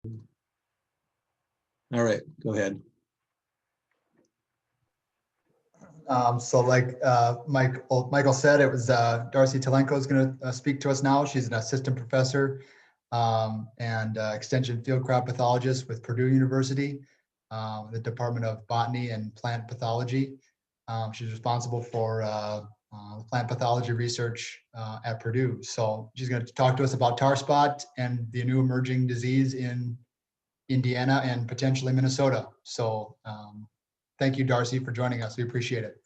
All right, go ahead. So like Michael said, it was Darcy Telenko is going to speak to us now. She's an assistant professor and Extension Field Crop Pathologist with Purdue University, the Department of Botany and Plant Pathology. She's responsible for plant pathology research at Purdue. So she's going to talk to us about Tarspot and the new emerging disease in Indiana and potentially Minnesota. So thank you, Darcy, for joining us. We appreciate it.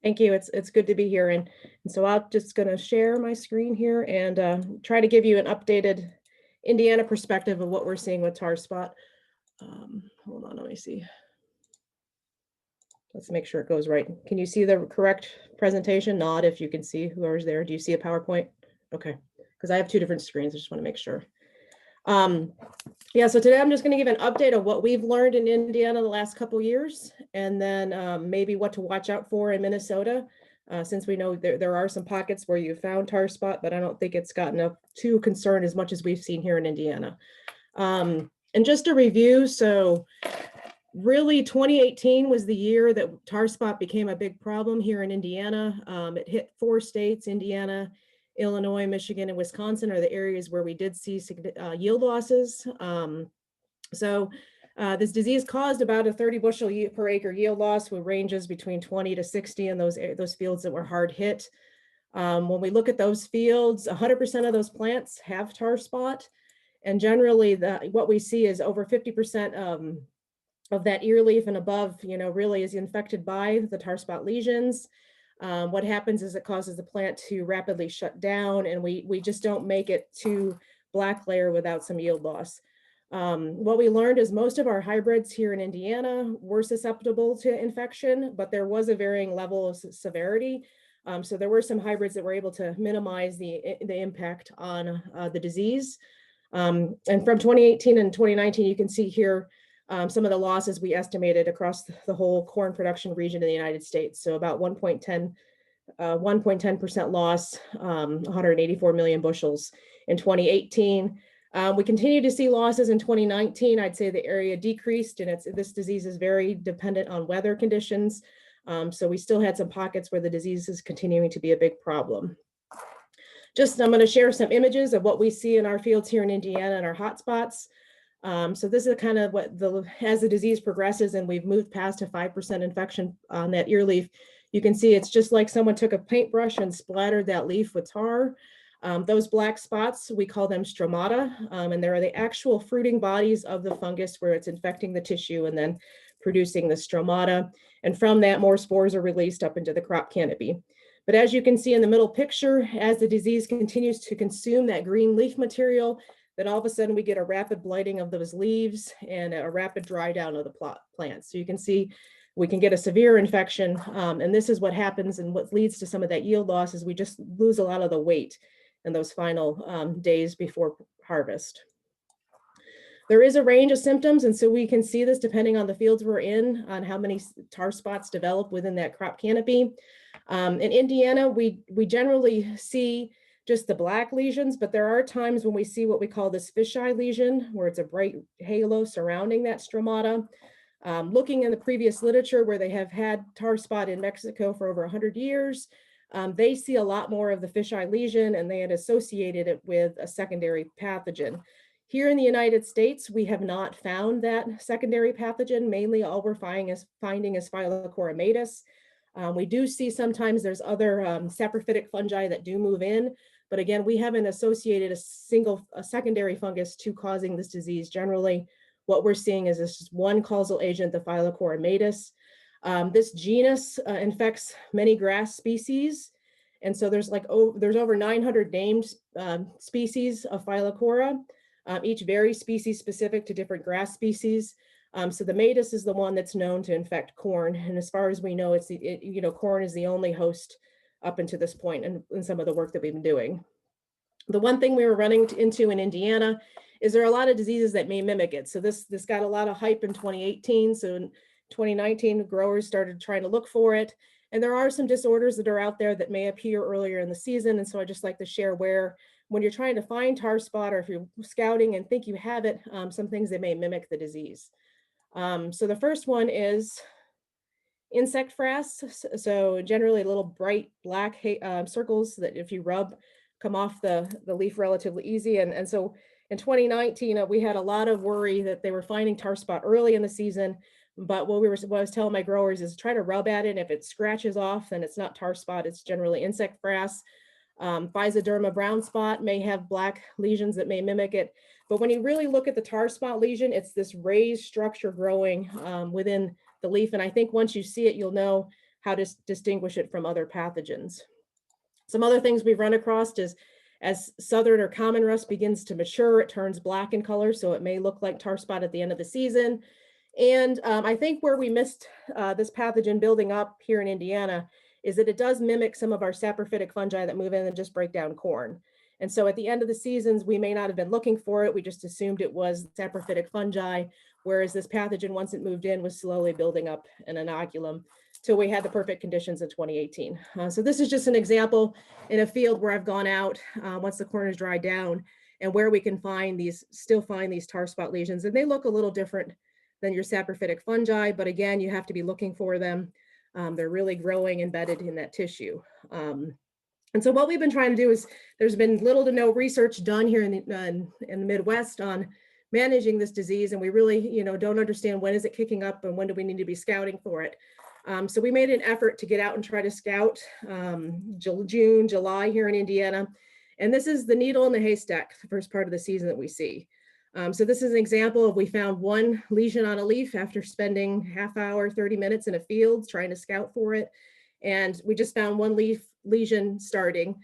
Thank you. It's good to be here. And so I'm just going to share my screen here and try to give you an updated Indiana perspective of what we're seeing with Tarspot. Hold on, let me see. Let's make sure it goes right. Can you see the correct presentation? Nod if you can see whoever's there. Do you see a PowerPoint? Okay, because I have two different screens. I just want to make sure. Yeah, so today I'm just going to give an update of what we've learned in Indiana the last couple of years, and then maybe what to watch out for in Minnesota, since we know there are some pockets where you found Tarspot, but I don't think it's gotten up to concern as much as we've seen here in Indiana. And just a review, so really 2018 was the year that Tarspot became a big problem here in Indiana. It hit 4 states, Indiana, Illinois, Michigan, and Wisconsin are the areas where we did see yield losses. This disease caused about a 30 bushel per acre yield loss with ranges between 20 to 60 in those fields that were hard hit. When we look at those fields, 100% of those plants have Tarspot. And generally what we see is over 50% of that ear leaf and above, really is infected by the Tarspot lesions. What happens is it causes the plant to rapidly shut down, and we just don't make it to black layer without some yield loss. What we learned is most of our hybrids here in Indiana were susceptible to infection, but there was a varying level of severity. So there were some hybrids that were able to minimize the impact on the disease. And from 2018 and 2019, you can see here some of the losses we estimated across the whole corn production region in the United States. So about 1.10% loss, 184 million bushels in 2018. We continue to see losses in 2019. I'd say the area decreased, and this disease is very dependent on weather conditions. So we still had some pockets where the disease is continuing to be a big problem. I'm going to share some images of what we see in our fields here in Indiana and our hotspots. So this is kind of as the disease progresses and we've moved past a 5% infection on that ear leaf, you can see it's just like someone took a paintbrush and splattered that leaf with tar. Those black spots, we call them stromata, and they're the actual fruiting bodies of the fungus where it's infecting the tissue and then producing the stromata. And from that, more spores are released up into the crop canopy. But as you can see in the middle picture, as the disease continues to consume that green leaf material, then all of a sudden we get a rapid blighting of those leaves and a rapid dry down of the plants. So you can see we can get a severe infection, and this is what happens, and what leads to some of that yield loss is we just lose a lot of the weight in those final days before harvest. There is a range of symptoms, and so we can see this depending on the fields we're in, on how many tar spots develop within that crop canopy. In Indiana, we generally see just the black lesions, but there are times when we see what we call this fisheye lesion, where it's a bright halo surrounding that stromata. Looking in the previous literature where they have had Tarspot in Mexico for over 100 years, they see a lot more of the fisheye lesion, and they had associated it with a secondary pathogen. Here in the United States, we have not found that secondary pathogen. Mainly all we're finding is Phyllochora matus. We do see sometimes there's other saprophytic fungi that do move in, but again, we haven't associated a secondary fungus to causing this disease. Generally, what we're seeing is this one causal agent, the Phyllochora matus. This genus infects many grass species, and so there's over 900 named species of Phyllochora, each very species specific to different grass species. So the matus is the one that's known to infect corn, and as far as we know, corn is the only host up until this point in some of the work that we've been doing. The one thing we were running into in Indiana is there are a lot of diseases that may mimic it. So this got a lot of hype in 2018. So in 2019, growers started trying to look for it. And there are some disorders that are out there that may appear earlier in the season. And so I just like to share where when you're trying to find tar spot, or if you're scouting and think you have it, some things that may mimic the disease. So the first one is insect frass. So generally little bright black circles that if you rub come off the leaf relatively easy. And so in 2019, we had a lot of worry that they were finding tar spot early in the season. But what I was telling my growers is try to rub at it. If it scratches off, then it's not tar spot, it's generally insect frass. Physoderma brown spot may have black lesions that may mimic it. But when you really look at the tar spot lesion, it's this raised structure growing within the leaf. And I think once you see it, you'll know how to distinguish it from other pathogens. Some other things we've run across is as southern or common rust begins to mature, it turns black in color. So it may look like tar spot at the end of the season. And I think where we missed this pathogen building up here in Indiana is that it does mimic some of our saprophytic fungi that move in and just break down corn. And so at the end of the seasons, we may not have been looking for it. We just assumed it was saprophytic fungi, whereas this pathogen, once it moved in, was slowly building up an inoculum till we had the perfect conditions in 2018. So this is just an example in a field where I've gone out once the corn is dried down and where we can still find these tar spot lesions. And they look a little different than your saprophytic fungi, but again, you have to be looking for them. They're really growing embedded in that tissue. And so what we've been trying to do is there's been little to no research done here in the Midwest on managing this disease. And we really, don't understand when is it kicking up and when do we need to be scouting for it. So we made an effort to get out and try to scout June, July here in Indiana. And this is the needle in the haystack, the first part of the season that we see. So this is an example of we found one lesion on a leaf after spending half hour, 30 minutes in a field trying to scout for it. And we just found one leaf lesion starting.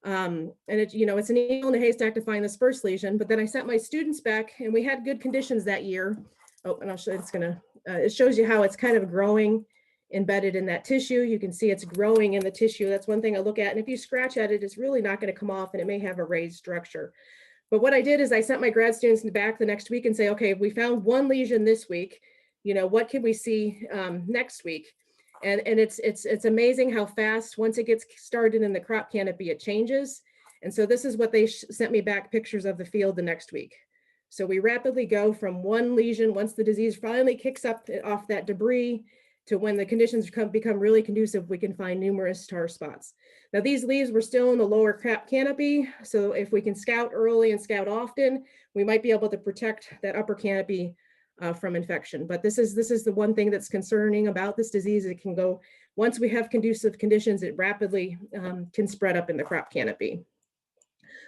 And it's a needle in the haystack to find this first lesion, but then I sent my students back and we had good conditions that year. Oh, and I'll show you, it shows you how it's kind of growing embedded in that tissue. You can see it's growing in the tissue. That's one thing I look at. And if you scratch at it, it's really not going to come off and it may have a raised structure. But what I did is I sent my grad students back the next week and say, okay, we found one lesion this week. What can we see next week? And it's amazing how fast, once it gets started in the crop canopy, it changes. And so this is what they sent me back pictures of the field the next week. So we rapidly go from one lesion, once the disease finally kicks up off that debris, to when the conditions become really conducive, we can find numerous tar spots. Now these leaves were still in the lower crop canopy. So if we can scout early and scout often, we might be able to protect that upper canopy from infection. But this is the one thing that's concerning about this disease. It can go, once we have conducive conditions, it rapidly can spread up in the crop canopy.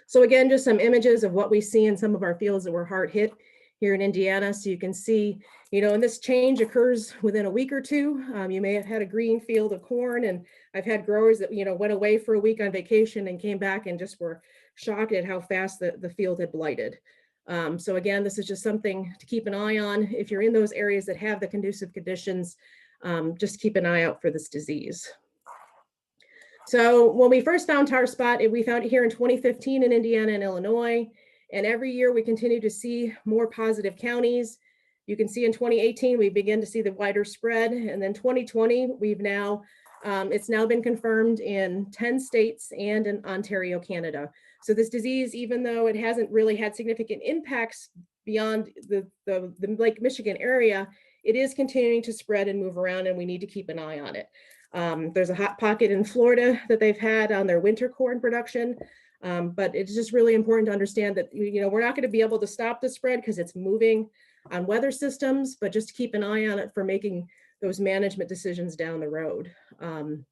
So again, just some images of what we see in some of our fields that were hard hit here in Indiana. So you can see, and this change occurs within a week or two. You may have had a green field of corn, and I've had growers that, went away for a week on vacation and came back and just were shocked at how fast the field had blighted. So again, this is just something to keep an eye on. If you're in those areas that have the conducive conditions, just keep an eye out for this disease. So when we first found tar spot, we found it here in 2015 in Indiana and Illinois. And every year we continue to see more positive counties. You can see in 2018, we begin to see the wider spread. And then 2020, it's now been confirmed in 10 states and in Ontario, Canada. So this disease, even though it hasn't really had significant impacts beyond the Lake Michigan area, it is continuing to spread and move around, and we need to keep an eye on it. There's a hot pocket in Florida that they've had on their winter corn production. But it's just really important to understand that, we're not going to be able to stop the spread because it's moving on weather systems, but just keep an eye on it for making those management decisions down the road. And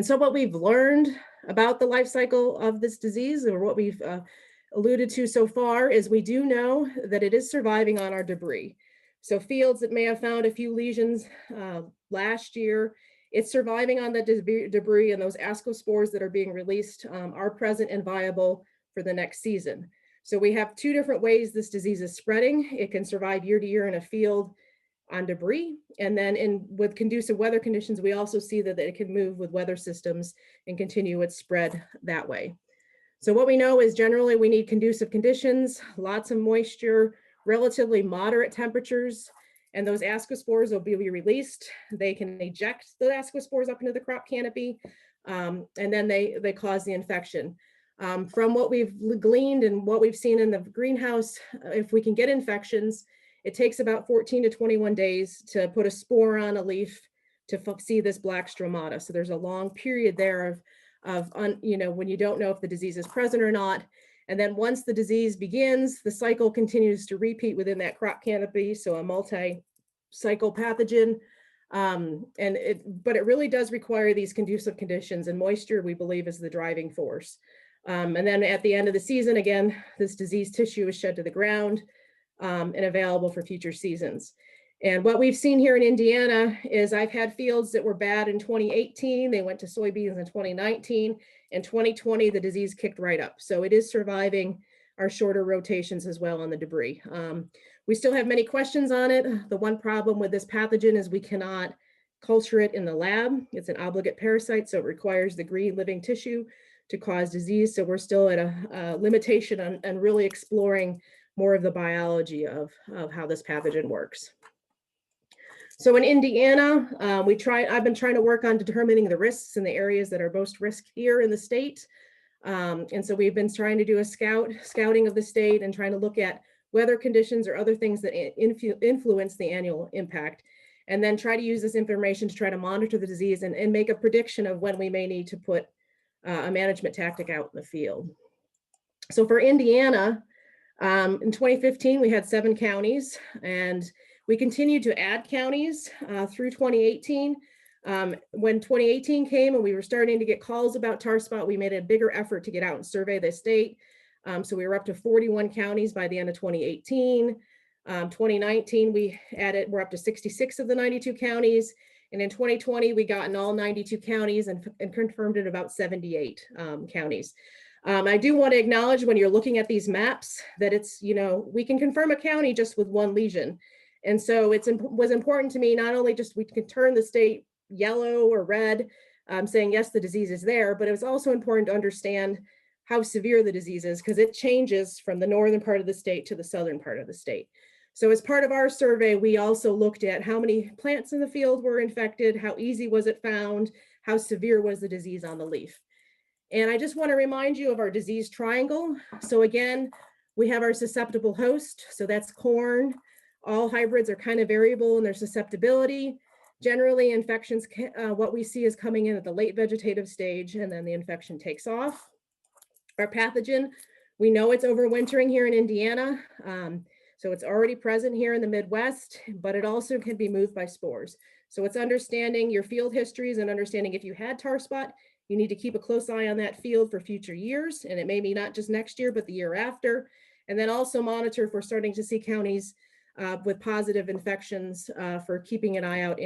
so what we've learned about the life cycle of this disease, or what we've alluded to so far, is we do know that it is surviving on our debris. So fields that may have found a few lesions last year, it's surviving on the debris, and those ascospores that are being released are present and viable for the next season. So we have two different ways this disease is spreading. It can survive year to year in a field on debris. And then with conducive weather conditions, we also see that it can move with weather systems and continue its spread that way. So what we know is generally we need conducive conditions, lots of moisture, relatively moderate temperatures, and those ascospores will be released. They can eject the ascospores up into the crop canopy, and then they cause the infection. From what we've gleaned and what we've seen in the greenhouse, if we can get infections, it takes about 14 to 21 days to put a spore on a leaf to see this black stromata. So there's a long period there of when you don't know if the disease is present or not. And then once the disease begins, the cycle continues to repeat within that crop canopy. So a multi-cycle pathogen. But it really does require these conducive conditions, and moisture, we believe, is the driving force. And then at the end of the season, again, this diseased tissue is shed to the ground and available for future seasons. And what we've seen here in Indiana is I've had fields that were bad in 2018. They went to soybeans in 2019. In 2020, the disease kicked right up. So it is surviving our shorter rotations as well on the debris. We still have many questions on it. The one problem with this pathogen is we cannot culture it in the lab. It's an obligate parasite, so it requires the green living tissue to cause disease. So we're still at a limitation on really exploring more of the biology of how this pathogen works. So in Indiana, I've been trying to work on determining the risks in the areas that are most risk here in the state. And so we've been trying to do a scouting of the state and trying to look at weather conditions or other things that influence the annual impact, and then try to use this information to try to monitor the disease and make a prediction of when we may need to put a management tactic out in the field. So for Indiana, in 2015, we had 7 counties, and we continued to add counties through 2018. When 2018 came and we were starting to get calls about Tarspot, we made a bigger effort to get out and survey the state. So we were up to 41 counties by the end of 2018. 2019, we're up to 66 of the 92 counties. And in 2020, we got in all 92 counties and confirmed it about 78 counties. I do want to acknowledge when you're looking at these maps that it's, we can confirm a county just with one lesion. And so it was important to me, not only just we could turn the state yellow or red, saying, yes, the disease is there, but it was also important to understand how severe the disease is, because it changes from the northern part of the state to the southern part of the state. So as part of our survey, we also looked at how many plants in the field were infected, how easy was it found, how severe was the disease on the leaf. And I just want to remind you of our disease triangle. So again, we have our susceptible host. So that's corn. All hybrids are kind of variable in their susceptibility. Generally, infections, what we see is coming in at the late vegetative stage, and then the infection takes off. Our pathogen, we know it's overwintering here in Indiana. So it's already present here in the Midwest, but it also can be moved by spores. So it's understanding your field histories and understanding if you had Tarspot, you need to keep a close eye on that field for future years. And it may be not just next year, but the year after. And then also monitor if we're starting to see counties with positive infections for keeping an eye out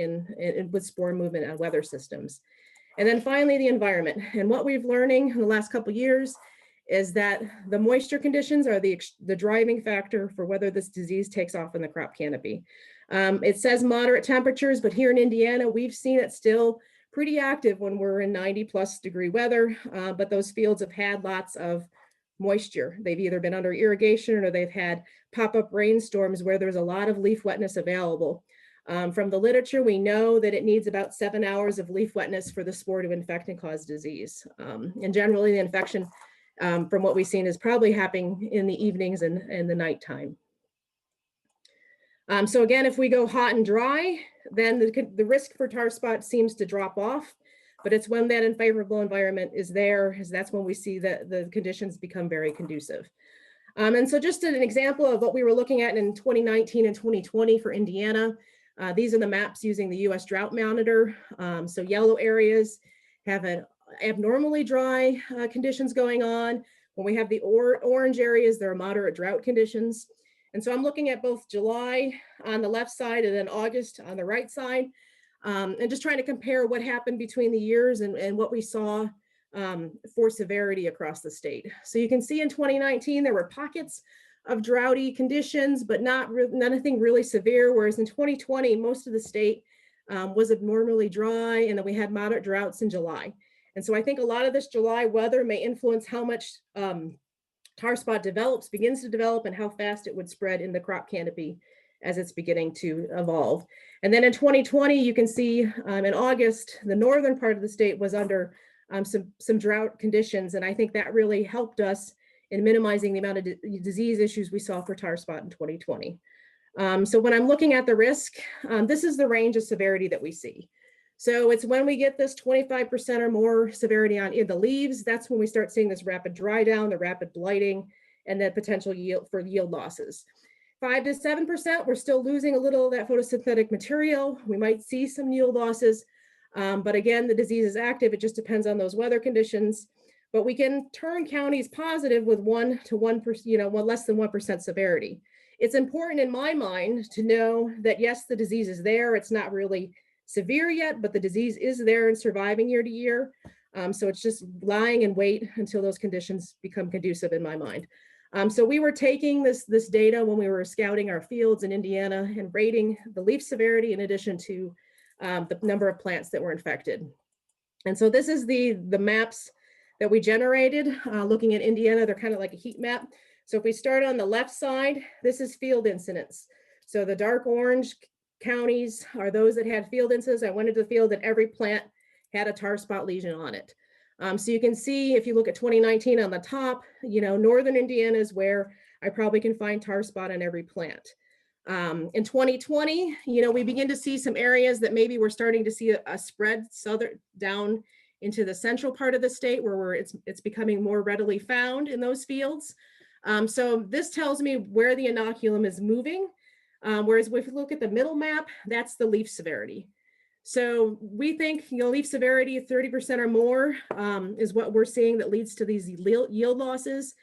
with spore movement and weather systems. And then finally, the environment. And what we've learning in the last couple of years is that the moisture conditions are the driving factor for whether this disease takes off in the crop canopy. It says moderate temperatures, but here in Indiana, we've seen it still pretty active when we're in 90+ degree weather, but those fields have had lots of moisture. They've either been under irrigation or they've had pop-up rainstorms where there's a lot of leaf wetness available. From the literature, we know that it needs about 7 hours of leaf wetness for the spore to infect and cause disease. And generally the infection, from what we've seen, is probably happening in the evenings and the nighttime. So again, if we go hot and dry, then the risk for Tarspot seems to drop off, but it's when that unfavorable environment is there, that's when we see that the conditions become very conducive. And so just an example of what we were looking at in 2019 and 2020 for Indiana, these are the maps using the US Drought Monitor. So yellow areas have an abnormally dry conditions going on. When we have the orange areas, there are moderate drought conditions. And so I'm looking at both July on the left side and then August on the right side, and just trying to compare what happened between the years and what we saw for severity across the state. So you can see in 2019, there were pockets of droughty conditions, but nothing really severe, whereas in 2020, most of the state was abnormally dry, and then we had moderate droughts in July. And so I think a lot of this July weather may influence how much Tarspot begins to develop and how fast it would spread in the crop canopy as it's beginning to evolve. And then in 2020, you can see in August, the northern part of the state was under some drought conditions. And I think that really helped us in minimizing the amount of disease issues we saw for tar spot in 2020. So when I'm looking at the risk, this is the range of severity that we see. So it's when we get this 25% or more severity in the leaves, that's when we start seeing this rapid dry down, the rapid blighting, and the potential yield losses. 5 to 7%, we're still losing a little of that photosynthetic material. We might see some yield losses, but again, the disease is active. It just depends on those weather conditions. But we can turn counties positive with 1 to 1%, less than 1% severity. It's important in my mind to know that yes, the disease is there. It's not really severe yet, but the disease is there and surviving year to year. So it's just lying in wait until those conditions become conducive in my mind. So we were taking this data when we were scouting our fields in Indiana and rating the leaf severity in addition to the number of plants that were infected. And so this is the maps that we generated looking at Indiana. They're kind of like a heat map. So if we start on the left side, this is field incidents. So the dark orange counties are those that had field incidents. I went into the field and every plant had a tar spot lesion on it. So you can see if you look at 2019 on the top, northern Indiana is where I probably can find tar spot on every plant. In 2020, we begin to see some areas that maybe we're starting to see a spread down into the central part of the state where it's becoming more readily found in those fields. So this tells me where the inoculum is moving. Whereas if we look at the middle map, that's the leaf severity. So we think leaf severity of 30% or more is what we're seeing that leads to these yield losses.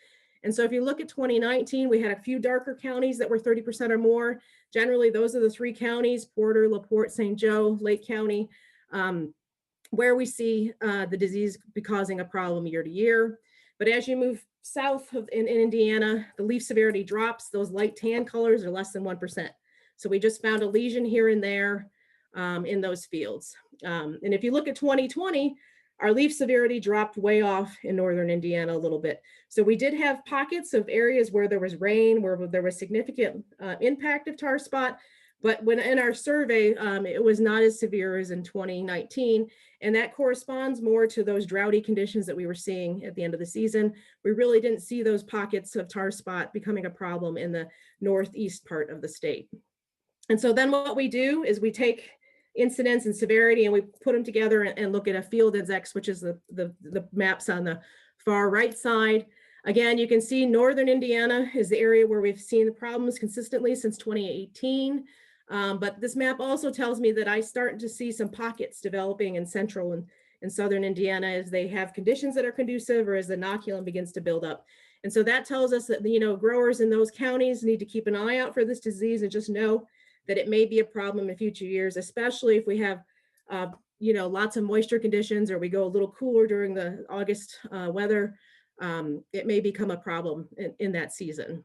And so if you look at 2019, we had a few darker counties that were 30% or more. Generally, those are the 3 counties, Porter, LaPorte, St. Joe, Lake County, where we see the disease causing a problem year to year. But as you move south in Indiana, the leaf severity drops. Those light tan colors are less than 1%. So we just found a lesion here and there in those fields. And if you look at 2020, our leaf severity dropped way off in northern Indiana a little bit. So we did have pockets of areas where there was rain, where there was significant impact of tar spot. But when in our survey, it was not as severe as in 2019. And that corresponds more to those droughty conditions that we were seeing at the end of the season. We really didn't see those pockets of tar spot becoming a problem in the northeast part of the state. And so then what we do is we take incidence and severity and we put them together and look at a field index, which is the maps on the far right side. Again, you can see northern Indiana is the area where we've seen the problems consistently since 2018. But this map also tells me that I start to see some pockets developing in central and southern Indiana as they have conditions that are conducive or as the inoculum begins to build up. And so that tells us that, growers in those counties need to keep an eye out for this disease and just know that it may be a problem in future years, especially if we have, lots of moisture conditions or we go a little cooler during the August weather. It may become a problem in that season.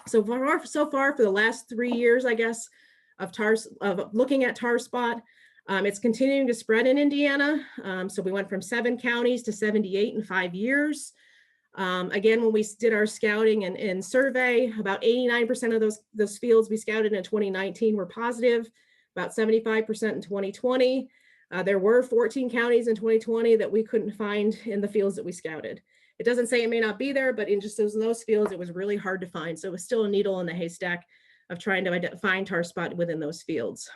So far for the last 3 years, I guess, of looking at tar spot, it's continuing to spread in Indiana. So we went from 7 counties to 78 in 5 years. Again, when we did our scouting and survey, about 89% of those fields we scouted in 2019 were positive, about 75% in 2020. There were 14 counties in 2020 that we couldn't find in the fields that we scouted. It doesn't say it may not be there, but in just those fields, it was really hard to find. So it was still a needle in the haystack of trying to find tar spot within those fields.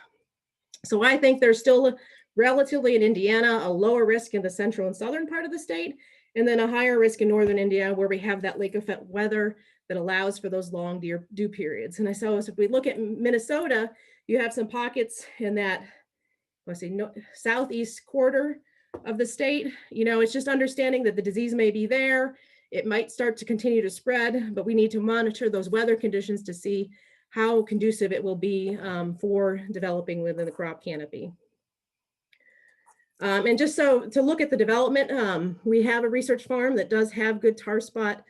So I think there's still relatively in Indiana, a lower risk in the central and southern part of the state, and then a higher risk in northern Indiana where we have that lake effect weather that allows for those long dew periods. And so if we look at Minnesota, you have some pockets in that, southeast quarter of the state. It's just understanding that the disease may be there. It might start to continue to spread, but we need to monitor those weather conditions to see how conducive it will be for developing within the crop canopy. And just so to look at the development, we have a research farm that does have good tar spot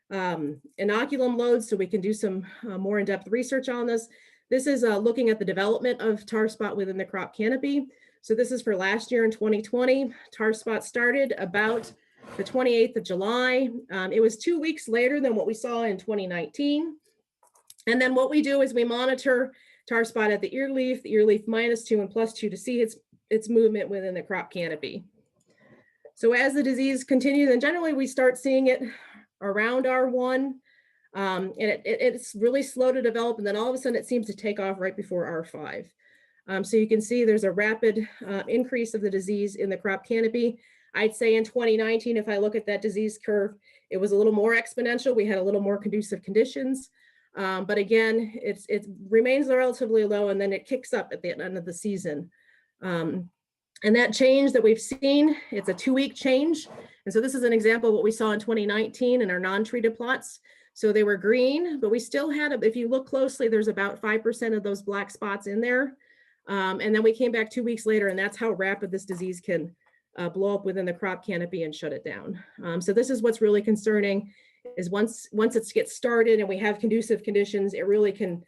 inoculum loads, so we can do some more in-depth research on this. This is looking at the development of tar spot within the crop canopy. So this is for last year in 2020. Tar spot started about the 28th of July. It was 2 weeks later than what we saw in 2019. And then what we do is we monitor tar spot at the ear leaf -2 and +2 to see its movement within the crop canopy. So as the disease continues, and generally we start seeing it around R1, and it's really slow to develop, and then all of a sudden it seems to take off right before R5. So you can see there's a rapid increase of the disease in the crop canopy. I'd say in 2019, if I look at that disease curve, it was a little more exponential. We had a little more conducive conditions. But again, it remains relatively low, and then it kicks up at the end of the season. And that change that we've seen, it's a 2-week change. And so this is an example of what we saw in 2019 in our non-treated plots. So they were green, but we still had, if you look closely, there's about 5% of those black spots in there. And then we came back 2 weeks later, and that's how rapid this disease can blow up within the crop canopy and shut it down. So this is what's really concerning, is once it gets started and we have conducive conditions, it really can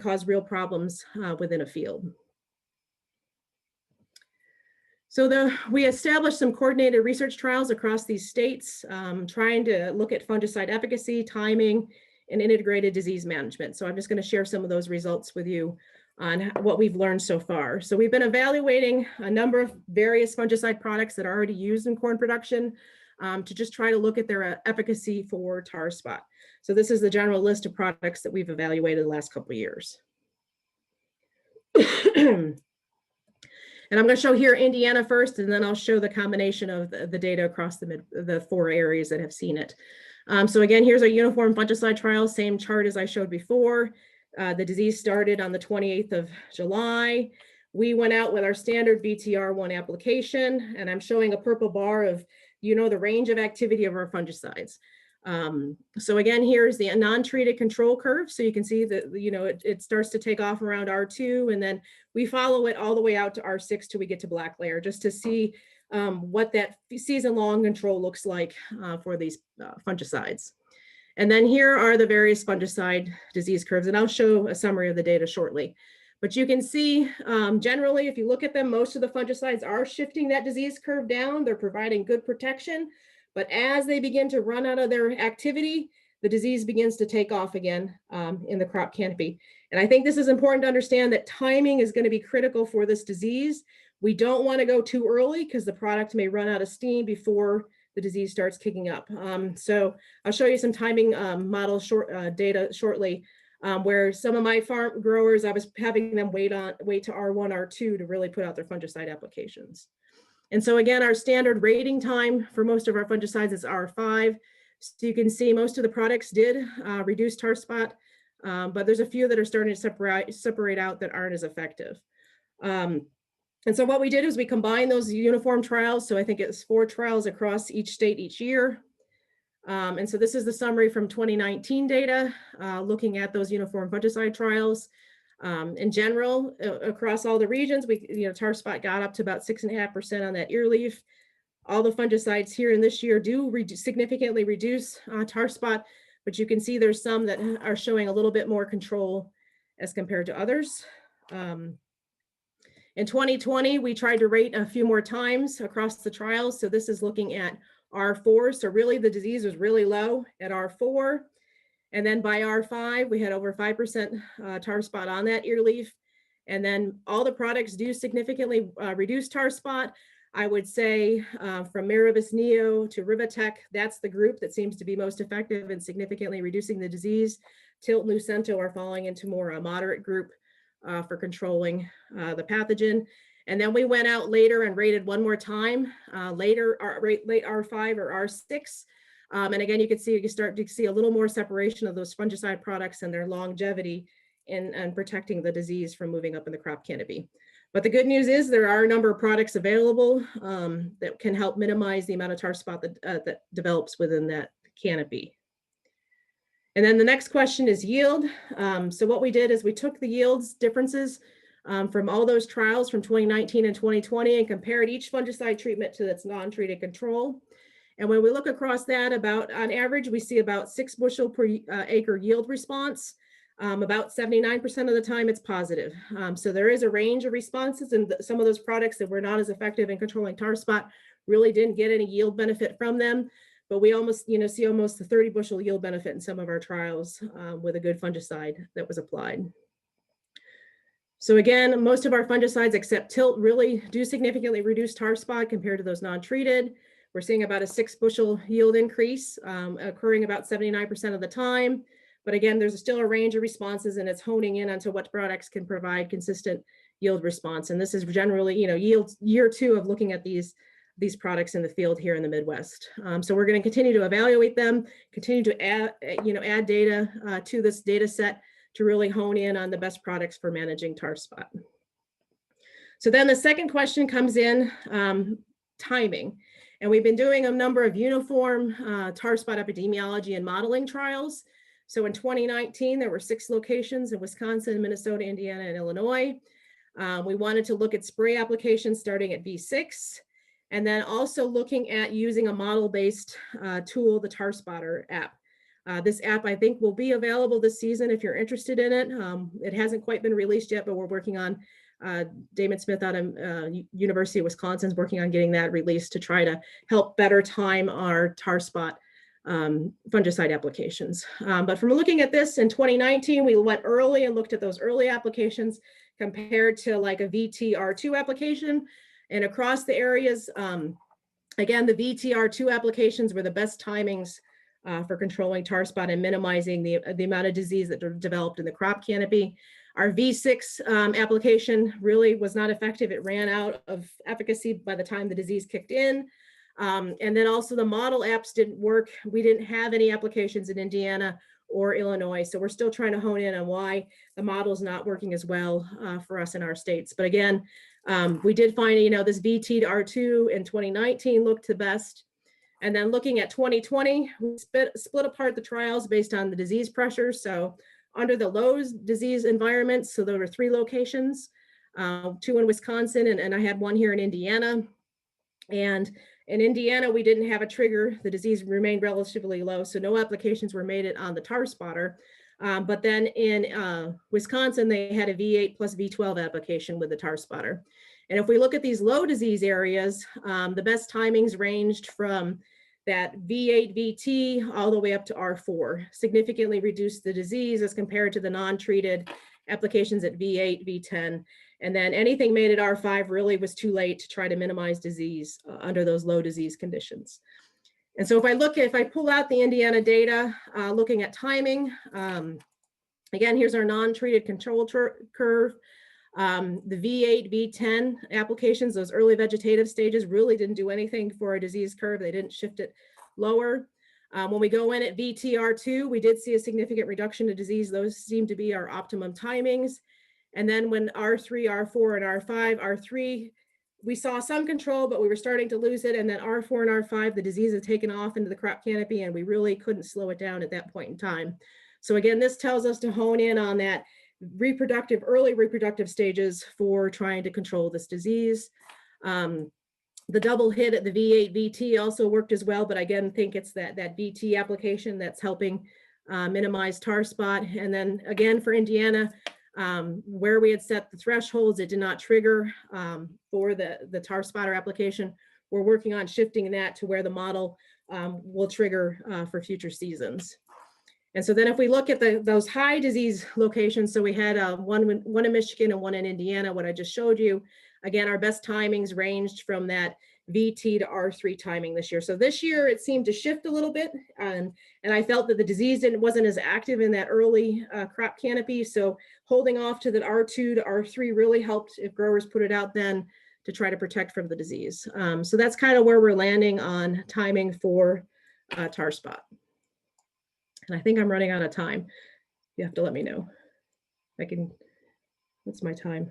cause real problems within a field. So we established some coordinated research trials across these states, trying to look at fungicide efficacy, timing, and integrated disease management. So I'm just going to share some of those results with you on what we've learned so far. So we've been evaluating a number of various fungicide products that are already used in corn production to just try to look at their efficacy for Tarspot. So this is the general list of products that we've evaluated the last couple of years. And I'm going to show here Indiana first, and then I'll show the combination of the data across the 4 areas that have seen it. So again, here's our uniform fungicide trial, same chart as I showed before. The disease started on the 28th of July. We went out with our standard BTR1 application, and I'm showing a purple bar of, the range of activity of our fungicides. So again, here's the non-treated control curve. So you can see that, it starts to take off around R2, and then we follow it all the way out to R6 till we get to black layer, just to see what that season-long control looks like for these fungicides. And then here are the various fungicide disease curves, and I'll show a summary of the data shortly. But you can see, generally, if you look at them, most of the fungicides are shifting that disease curve down. They're providing good protection. But as they begin to run out of their activity, the disease begins to take off again in the crop canopy. And I think this is important to understand, that timing is going to be critical for this disease. We don't want to go too early, because the product may run out of steam before the disease starts kicking up. So I'll show you some timing model data shortly, where some of my farm growers, I was having them wait to R1, R2 to really put out their fungicide applications. And so again, our standard rating time for most of our fungicides is R5. So you can see most of the products did reduce Tarspot, but there's a few that are starting to separate out that aren't as effective. And so what we did is we combined those uniform trials. So I think it's 4 trials across each state each year. And so this is the summary from 2019 data, looking at those uniform fungicide trials. In general, across all the regions, Tarspot got up to about 6.5% on that ear leaf. All the fungicides here in this year do significantly reduce Tarspot, but you can see there's some that are showing a little bit more control as compared to others. In 2020, we tried to rate a few more times across the trials. So this is looking at R4. So really the disease was really low at R4. And then by R5, we had over 5% Tarspot on that ear leaf. And then all the products do significantly reduce Tarspot. I would say from Miravis Neo to Rivatech, that's the group that seems to be most effective in significantly reducing the disease. Tilt and Lucento are falling into more a moderate group for controlling the pathogen. And then we went out later and rated one more time, late R5 or R6. And again, you start to see a little more separation of those fungicide products and their longevity in protecting the disease from moving up in the crop canopy. But the good news is there are a number of products available that can help minimize the amount of Tarspot that develops within that canopy. And then the next question is yield. So what we did is we took the yields differences from all those trials from 2019 and 2020 and compared each fungicide treatment to its non-treated control. And when we look across that, on average, we see about 6 bushel per acre yield response. About 79% of the time it's positive. So there is a range of responses, and some of those products that were not as effective in controlling Tarspot really didn't get any yield benefit from them. But we almost, see almost a 30 bushel yield benefit in some of our trials with a good fungicide that was applied. So again, most of our fungicides except Tilt really do significantly reduce Tarspot compared to those non-treated. We're seeing about a 6 bushel yield increase occurring about 79% of the time. But again, there's still a range of responses, and it's honing in onto what products can provide consistent yield response. And this is generally, yield year 2 of looking at these products in the field here in the Midwest. So we're going to continue to evaluate them, continue to add data to this data set to really hone in on the best products for managing tar spot. So then the second question comes in, timing. And we've been doing a number of uniform tar spot epidemiology and modeling trials. So in 2019, there were 6 locations in Wisconsin, Minnesota, Indiana, and Illinois. We wanted to look at spray applications starting at V6, and then also looking at using a model-based tool, the Tarspotter app. This app, I think, will be available this season if you're interested in it. It hasn't quite been released yet, but we're working on, Damon Smith out of University of Wisconsin is working on getting that released to try to help better time our tar spot fungicide applications. But from looking at this in 2019, we went early and looked at those early applications compared to like a VTR2 application. And across the areas, again, the VTR2 applications were the best timings for controlling tar spot and minimizing the amount of disease that developed in the crop canopy. Our V6 application really was not effective. It ran out of efficacy by the time the disease kicked in. And then also the model apps didn't work. We didn't have any applications in Indiana or Illinois. So we're still trying to hone in on why the model is not working as well for us in our states. But again, we did find, this VT-R2 in 2019 looked the best. And then looking at 2020, we split apart the trials based on the disease pressure. So under the low disease environments, so there were 3 locations, 2 in Wisconsin, and I had 1 here in Indiana. And in Indiana, we didn't have a trigger. The disease remained relatively low, so no applications were made on the tar spotter. But then in Wisconsin, they had a V8 plus V12 application with the tar spotter. And if we look at these low disease areas, the best timings ranged from that V8 VT all the way up to R4, significantly reduced the disease as compared to the non-treated applications at V8, V10. And then anything made at R5 really was too late to try to minimize disease under those low disease conditions. And so if I pull out the Indiana data, looking at timing, again, here's our non-treated control curve. The V8, V10 applications, those early vegetative stages really didn't do anything for a disease curve. They didn't shift it lower. When we go in at VTR2, we did see a significant reduction of disease. Those seem to be our optimum timings. And then when R3, R4, and R5, R3, we saw some control, but we were starting to lose it. And then R4 and R5, the disease had taken off into the crop canopy, and we really couldn't slow it down at that point in time. So again, this tells us to hone in on that early reproductive stages for trying to control this disease. The double hit at the V8 VT also worked as well, but again, think it's that VT application that's helping minimize tar spot. And then again, for Indiana, where we had set the thresholds, it did not trigger for the tar spotter application. We're working on shifting that to where the model will trigger for future seasons. And so then if we look at those high disease locations, so we had one in Michigan and 1 in Indiana, what I just showed you, again, our best timings ranged from that VT to R3 timing this year. So this year it seemed to shift a little bit, and I felt that the disease wasn't as active in that early crop canopy. So holding off to the R2 to R3 really helped if growers put it out then to try to protect from the disease. So that's kind of where we're landing on timing for tar spot. And I think I'm running out of time. You have to let me know. What's my time?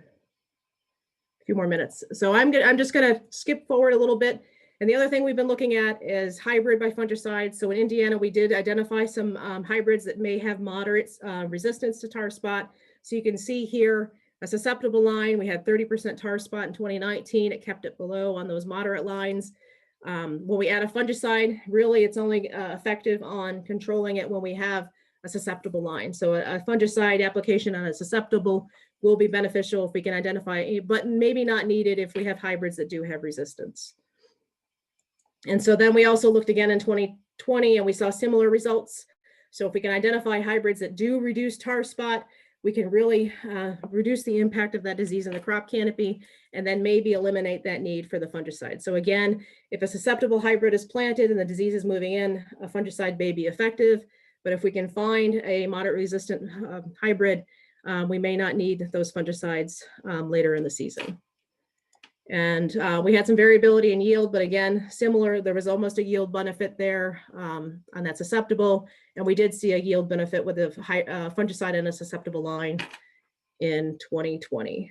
A few more minutes. So I'm just gonna skip forward a little bit. And the other thing we've been looking at is hybrid by fungicide. So in Indiana, we did identify some hybrids that may have moderate resistance to tar spot. So you can see here, a susceptible line, we had 30% tar spot in 2019. It kept it below on those moderate lines. When we add a fungicide, really it's only effective on controlling it when we have a susceptible line. So a fungicide application on a susceptible will be beneficial if we can identify, but maybe not needed if we have hybrids that do have resistance. And so then we also looked again in 2020 and we saw similar results. So if we can identify hybrids that do reduce tar spot, we can really reduce the impact of that disease in the crop canopy, and then maybe eliminate that need for the fungicide. So again, if a susceptible hybrid is planted and the disease is moving in, a fungicide may be effective, but if we can find a moderate resistant hybrid, we may not need those fungicides later in the season. And we had some variability in yield, but again, similar, there was almost a yield benefit there on that susceptible. And we did see a yield benefit with a fungicide in a susceptible line in 2020.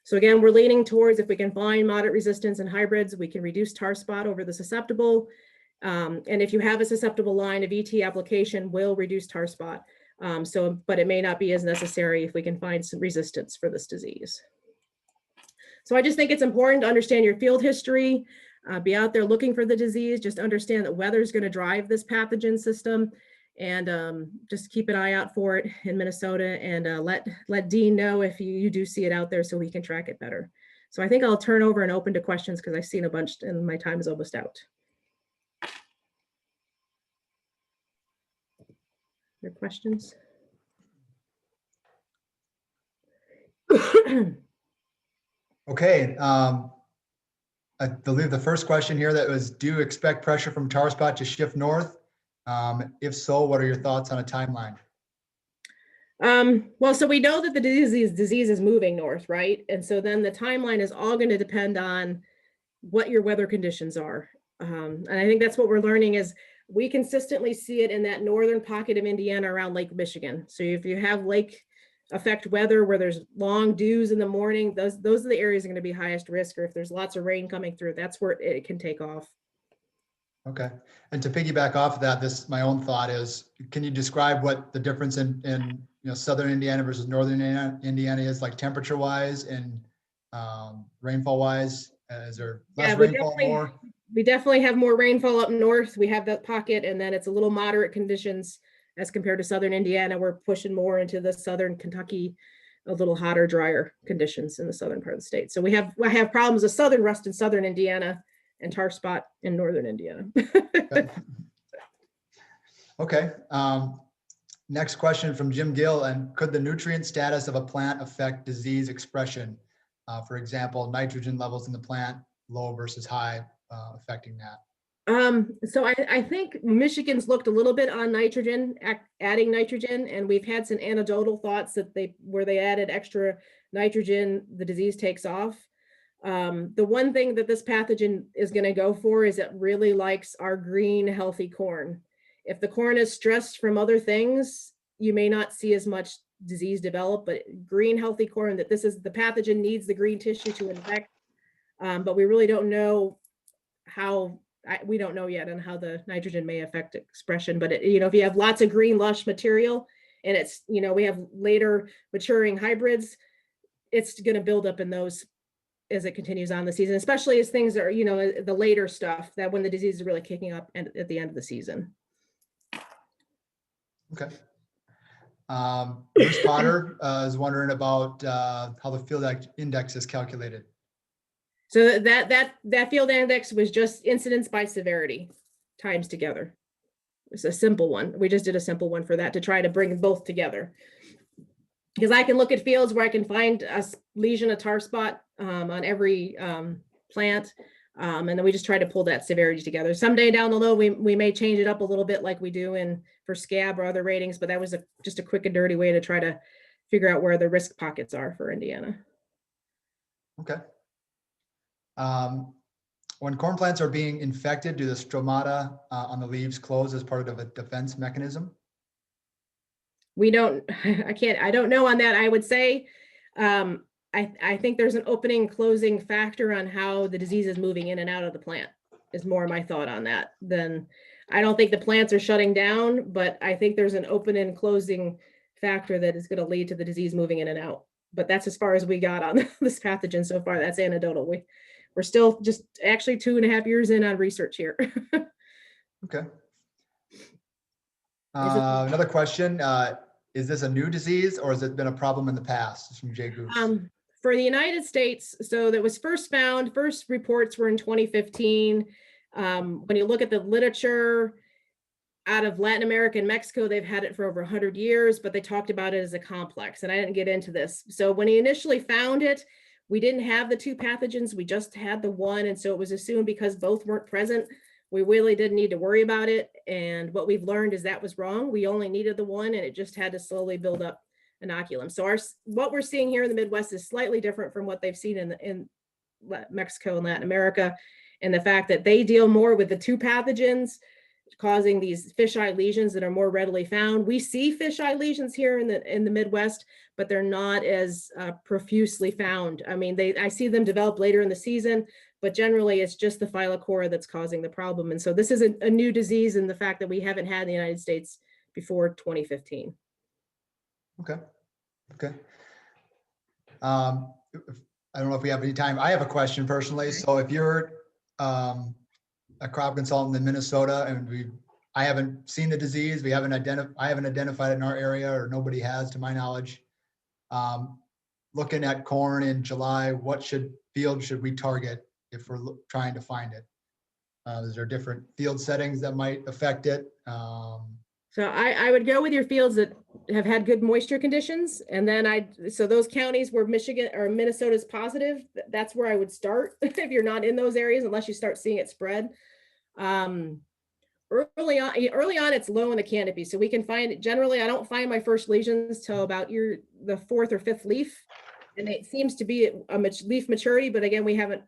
So again, we're leaning towards, if we can find moderate resistance in hybrids, we can reduce tar spot over the susceptible. And if you have a susceptible line, a VT application will reduce tar spot. But it may not be as necessary if we can find some resistance for this disease. So I just think it's important to understand your field history, be out there looking for the disease, just understand that weather is going to drive this pathogen system, and just keep an eye out for it in Minnesota, and let Dean know if you do see it out there so we can track it better. So I think I'll turn over and open to questions because I've seen a bunch and my time is almost out. Your questions? Okay, I believe the first question here that was, do you expect pressure from Tarspot to shift north? If so, what are your thoughts on a timeline? Well, so we know that the disease is moving north, right? And so then the timeline is all going to depend on what your weather conditions are. And I think that's what we're learning is we consistently see it in that northern pocket of Indiana around Lake Michigan. So if you have lake effect weather where there's long dews in the morning, those are the areas that are going to be highest risk, or if there's lots of rain coming through, that's where it can take off. Okay, and to piggyback off of that, my own thought is, can you describe what the difference in southern Indiana versus northern Indiana is, like temperature wise and rainfall wise? Is there less rainfall, more? We definitely have more rainfall up north. We have that pocket, and then it's a little moderate conditions as compared to southern Indiana. We're pushing more into the southern Kentucky, a little hotter, drier conditions in the southern part of the state. So I have problems with southern rust in southern Indiana and tar spot in northern Indiana. Okay. Next question from Jim Gill. And could the nutrient status of a plant affect disease expression? For example, nitrogen levels in the plant, low versus high, affecting that. So I think Michigan's looked a little bit on nitrogen, adding nitrogen, and we've had some anecdotal thoughts that where they added extra nitrogen, the disease takes off. The one thing that this pathogen is going to go for is it really likes our green, healthy corn. If the corn is stressed from other things, you may not see as much disease develop, but green, healthy corn, that the pathogen needs the green tissue to infect. But we really don't know we don't know yet on how the nitrogen may affect expression. But if you have lots of green, lush material, and we have later maturing hybrids, it's going to build up in those as it continues on the season, especially as things are, the later stuff, that when the disease is really kicking up and at the end of the season. Okay. Bruce Potter is wondering about how the field index is calculated. So that field index was just incidence by severity times together. It's a simple one. We just did a simple one for that to try to bring both together. Because I can look at fields where I can find a lesion, a tar spot on every plant. And then we just try to pull that severity together. Someday down the road, we may change it up a little bit like we do for scab or other ratings, but that was just a quick and dirty way to try to figure out where the risk pockets are for Indiana. Okay. When corn plants are being infected, do the stromata on the leaves close as part of a defense mechanism? I don't know on that. I would say, I think there's an opening closing factor on how the disease is moving in and out of the plant is more my thought on that. Then I don't think the plants are shutting down, but I think there's an open and closing factor that is going to lead to the disease moving in and out. But that's as far as we got on this pathogen so far. That's anecdotal. We're still just actually 2.5 years in on research here. Okay. Another question. Is this a new disease or has it been a problem in the past? This is from Jay Goose. For the United States, so that was first reports were in 2015. When you look at the literature, out of Latin America and Mexico, they've had it for over 100 years, but they talked about it as a complex, and I didn't get into this. So when he initially found it, we didn't have the two pathogens, we just had the one, and so it was assumed because both weren't present, we really didn't need to worry about it. And what we've learned is that was wrong. We only needed the one, and it just had to slowly build up inoculum. So what we're seeing here in the Midwest is slightly different from what they've seen in Mexico and Latin America, and the fact that they deal more with the two pathogens causing these fisheye lesions that are more readily found. We see fisheye lesions here in the Midwest, but they're not as profusely found. I mean, I see them develop later in the season, but generally it's just the phyllocora that's causing the problem. And so this is a new disease, and the fact that we haven't had in the United States before 2015. Okay. Okay. I don't know if we have any time. I have a question personally. So if you're a crop consultant in Minnesota, and I haven't seen the disease, I haven't identified it in our area, or nobody has, to my knowledge. Looking at corn in July, what field should we target if we're trying to find it? Is there different field settings that might affect it? So I would go with your fields that have had good moisture conditions. And then so those counties where Michigan or Minnesota is positive, that's where I would start if you're not in those areas, unless you start seeing it spread. Early on, it's low in the canopy. So we can find it. Generally, I don't find my first lesions till about the fourth or fifth leaf. And it seems to be a leaf maturity, but again, we haven't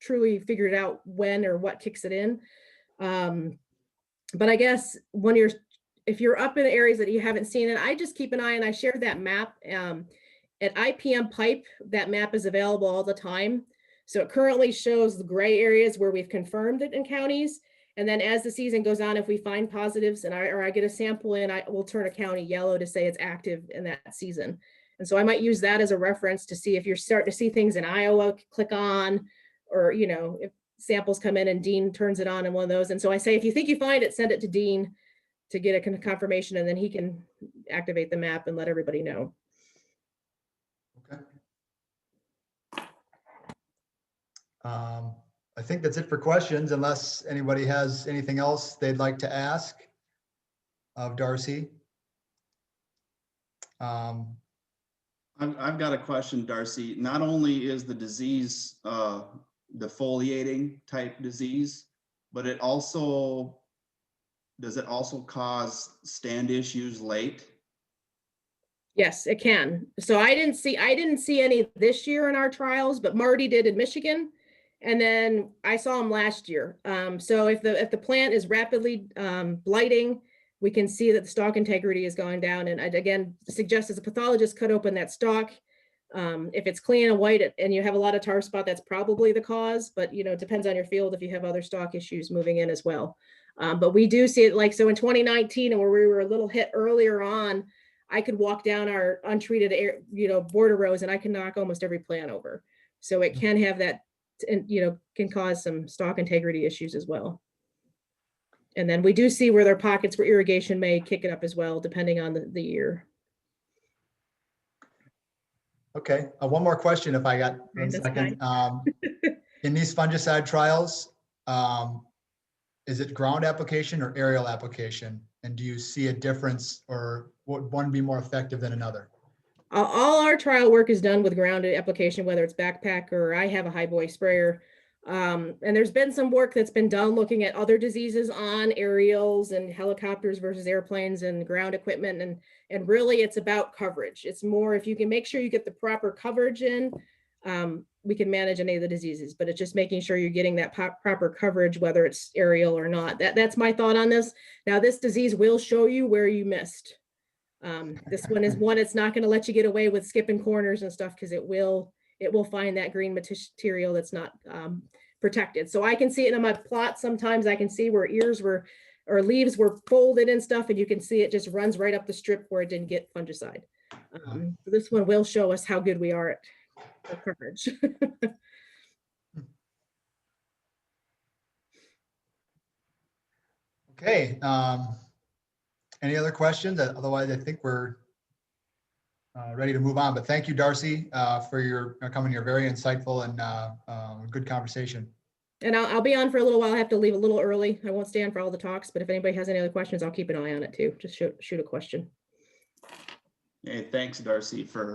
truly figured out when or what kicks it in. But I guess if you're up in areas that you haven't seen it, I just keep an eye, and I shared that map at IPM Pipe. That map is available all the time. So it currently shows the gray areas where we've confirmed it in counties. And then as the season goes on, if we find positives and I get a sample in, I will turn a county yellow to say it's active in that season. And so I might use that as a reference to see if you're starting to see things in Iowa, click on, or, if samples come in and Dean turns it on in one of those. And so I say, if you think you find it, send it to Dean to get a confirmation, and then he can activate the map and let everybody know. Okay. I think that's it for questions, unless anybody has anything else they'd like to ask of Darcy. I've got a question, Darcy. Not only is the disease defoliating type disease, but does it also cause stand issues late? Yes, it can. So I didn't see any this year in our trials, but Marty did in Michigan. And then I saw them last year. So if the plant is rapidly blighting, we can see that the stalk integrity is going down. And I'd again suggest as a pathologist, cut open that stalk. If it's clean and white and you have a lot of tar spot, that's probably the cause, but it depends on your field if you have other stalk issues moving in as well. But we do see it so in 2019, and where we were a little hit earlier on, I could walk down our untreated border rows and I can knock almost every plant over. So it can have that, and can cause some stalk integrity issues as well. And then we do see where there are pockets where irrigation may kick it up as well, depending on the year. Okay, one more question if I got 1 second. In these fungicide trials, is it ground application or aerial application? And do you see a difference, or would one be more effective than another? All our trial work is done with ground application, whether it's backpack or I have a high boy sprayer. And there's been some work that's been done looking at other diseases on aerials and helicopters versus airplanes and ground equipment. And really it's about coverage. It's more, if you can make sure you get the proper coverage in, we can manage any of the diseases, but it's just making sure you're getting that proper coverage, whether it's aerial or not. That's my thought on this. Now, this disease will show you where you missed. This one is one, it's not going to let you get away with skipping corners and stuff, because it will find that green material that's not protected. So I can see it in my plot. Sometimes I can see where ears were or leaves were folded and stuff, and you can see it just runs right up the strip where it didn't get fungicide. So this one will show us how good we are at coverage. Okay. Any other questions? Otherwise, I think we're ready to move on. But thank you, Darcy, for your coming here. Very insightful and good conversation. And I'll be on for a little while. I have to leave a little early. I won't stay on for all the talks, but if anybody has any other questions, I'll keep an eye on it too. Just shoot a question. Hey, thanks, Darcy, for